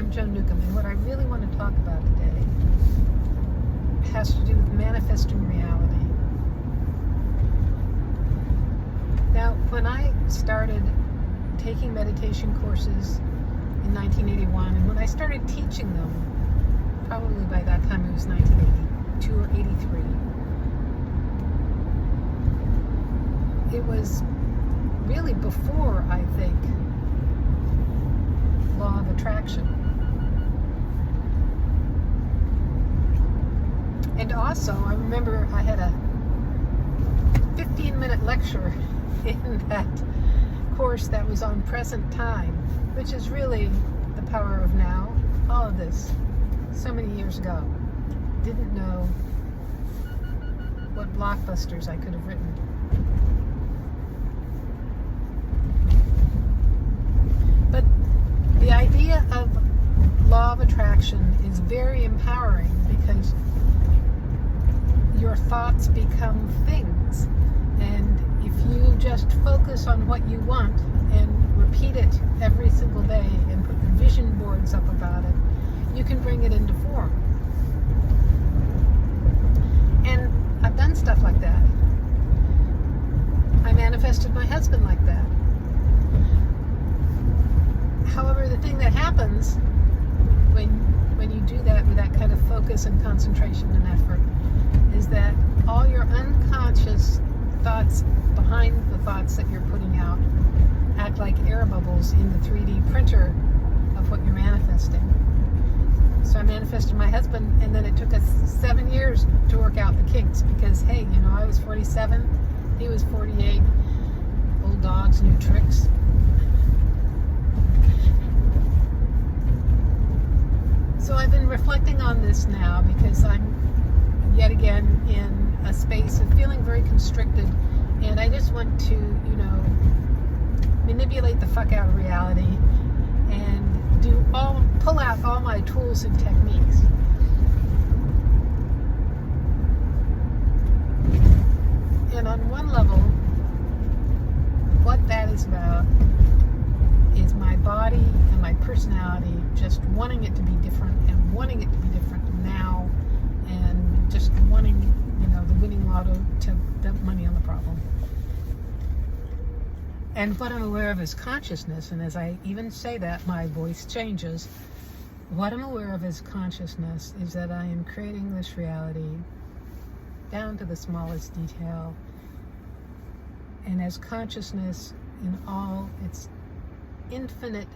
I'm Joan Newcomb, and what I really want to talk about today has to do with manifesting reality. Now, when I started taking meditation courses in 1981, and when I started teaching them, probably by that time it was 1982 or 83, it was really before, I think, law of attraction. And also, I remember I had a 15-minute lecture in that course that was on present time, which is really the power of now. All of this, so many years ago. Didn't know what blockbusters I could have written. But the idea of law of attraction is very empowering because your thoughts become things. And if you just focus on what you want and repeat it every single day and put the vision boards up about it, you can bring it into form. And I've done stuff like that. I manifested my husband like that. However, the thing that happens when you do that with that kind of focus and concentration and effort is that all your unconscious thoughts behind the thoughts that you're putting out act like air bubbles in the 3D printer of what you're manifesting. So I manifested my husband, and then it took us 7 years to work out the kinks because, hey, I was 47, he was 48. Old dogs, new tricks. So I've been reflecting on this now because I'm yet again in a space of feeling very constricted, and I just want to, manipulate the fuck out of reality and pull out all my tools and techniques. And on one level, what that is about is my body and my personality just wanting it to be different and wanting it to be different now, and just wanting, the winning lotto to dump money on the problem. And what I'm aware of is consciousness, and as I even say that, my voice changes. What I'm aware of as consciousness is that I am creating this reality down to the smallest detail, and as consciousness in all its infinite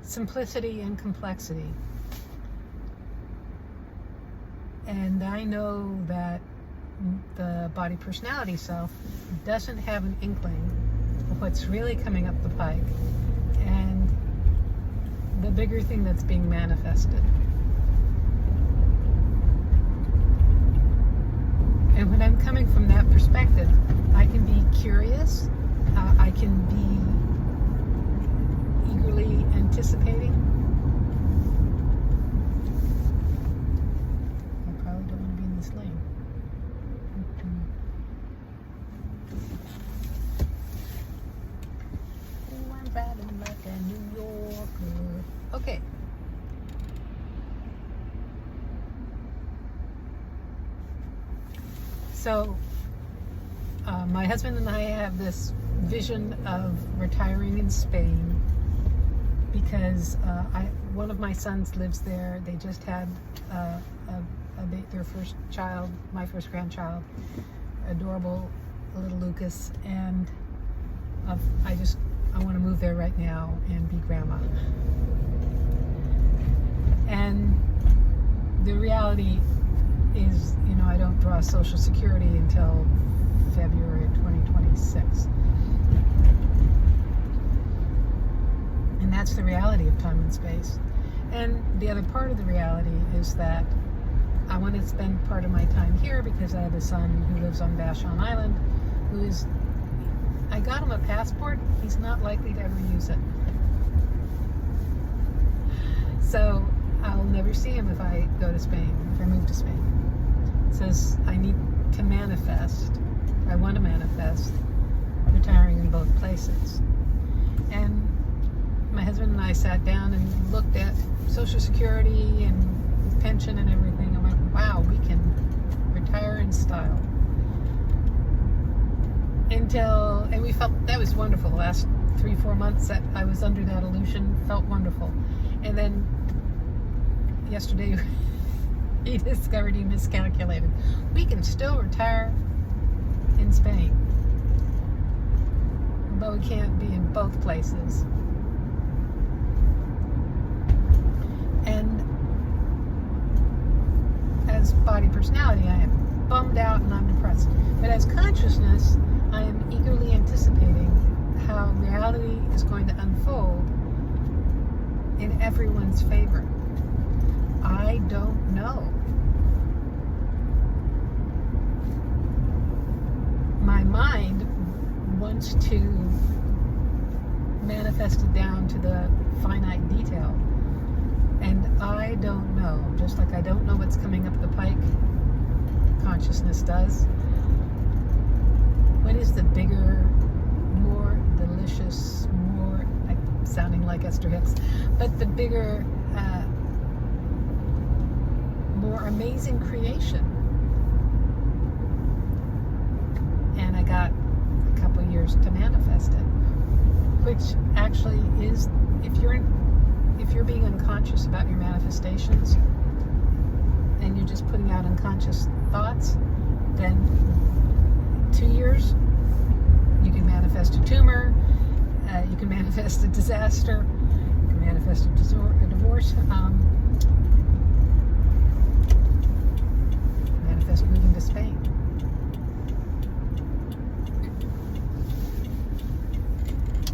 simplicity and complexity. And I know that the body personality self doesn't have an inkling of what's really coming up the pike and the bigger thing that's being manifested. And when I'm coming from that perspective, I can be curious, I can be eagerly anticipating. I probably don't want to be in this lane. Oh, I'm riding like a New Yorker. Okay. So, my husband and I have this vision of retiring in Spain because one of my sons lives there. They just had their first child, my first grandchild, adorable little Lucas, and I want to move there right now and be grandma. And the reality is, I don't draw Social Security until February of 2026. And that's the reality of time and space. And the other part of the reality is that I want to spend part of my time here because I have a son who lives on Vashon Island I got him a passport. He's not likely to ever use it. So I'll never see him if I go to Spain, if I move to Spain. It says I need to manifest, I want to manifest retiring in both places. And my husband and I sat down and looked at Social Security and pension and everything. I went, wow, we can retire in style. And we felt that was wonderful. The last 3-4 months that I was under that illusion felt wonderful. And then yesterday he discovered he miscalculated. We can still retire in Spain, but we can't be in both places. And as body personality, I am bummed out and I'm depressed. But as consciousness, I am eagerly anticipating how reality is going to unfold in everyone's favor. I don't know. My mind wants to manifest it down to the finite detail. And I don't know. Just like I don't know what's coming up the pike, consciousness does. What is the bigger, more delicious, more, sounding like Esther Hicks, but the bigger, more amazing creation? And I got a couple years to manifest it, which actually is, if you're being unconscious about your manifestations and you're just putting out unconscious thoughts, then 2 years you can manifest a tumor, you can manifest a disaster, you can manifest a divorce, manifest moving to Spain.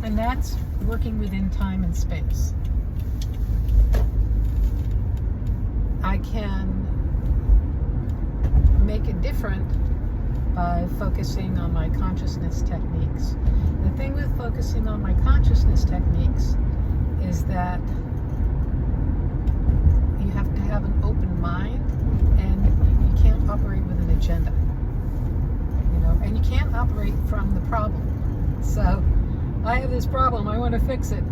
And that's working within time and space. I can make it different by focusing on my consciousness techniques. The thing with focusing on my consciousness techniques is that you have to have an open mind, and you can't operate with an agenda. And you can't operate from the problem. So, I have this problem, I want to fix it,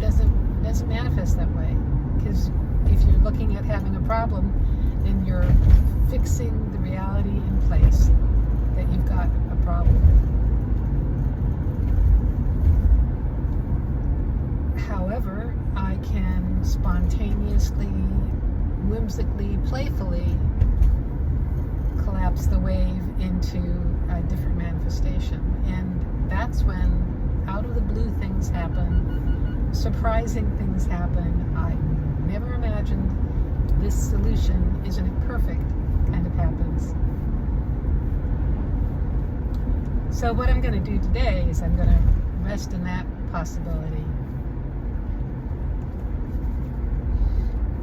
doesn't manifest that way. Because if you're looking at having a problem, then you're fixing the reality in place that you've got a problem. However, I can spontaneously, whimsically, playfully collapse the wave into a different manifestation. And that's when out of the blue things happen, surprising things happen. I never imagined this solution, isn't it perfect, kind of happens. So what I'm going to do today is I'm going to rest in that possibility.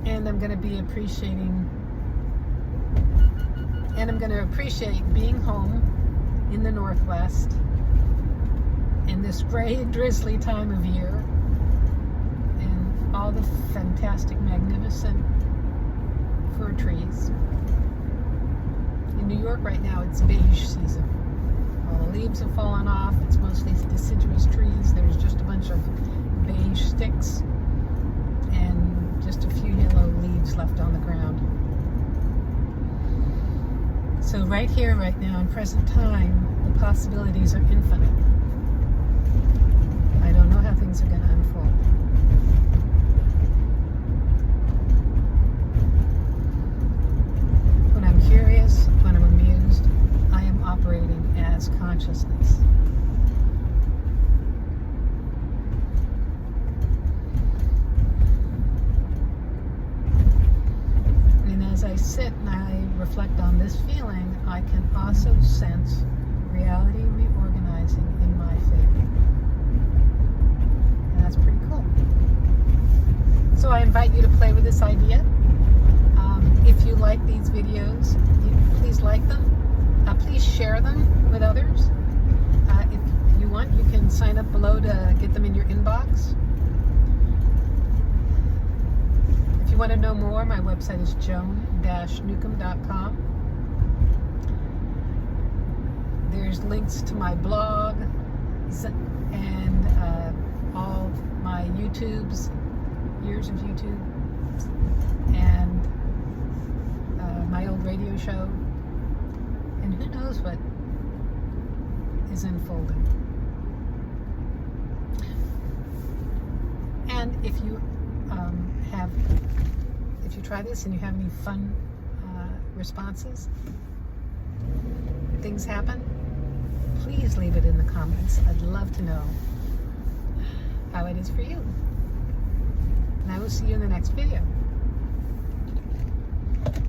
And I'm going to be appreciating, and I'm going to appreciate being home in the Northwest in this gray, drizzly time of year, and all the fantastic, magnificent fir trees. In New York right now, it's beige season. All the leaves have fallen off. It's mostly deciduous trees. There's just a bunch of beige sticks and just a few yellow leaves left on the ground. So right here, right now, in present time, the possibilities are infinite. I don't know how things are going to unfold. When I'm curious, when I'm amused, I am operating as consciousness. And as I sit and I reflect on this feeling, I can also sense reality reorganizing in my favor. And that's pretty cool. So I invite you to play with this idea. If you like these videos, please like them. Please share them with others. If you want, you can sign up below to get them in your inbox. If you want to know more, my website is joan-newcomb.com. There's links to my blog and all my YouTubes, years of YouTube, and my old radio show, and who knows what is unfolding. And if you if you try this and you have any fun responses, things happen, please leave it in the comments. I'd love to know how it is for you. And I will see you in the next video.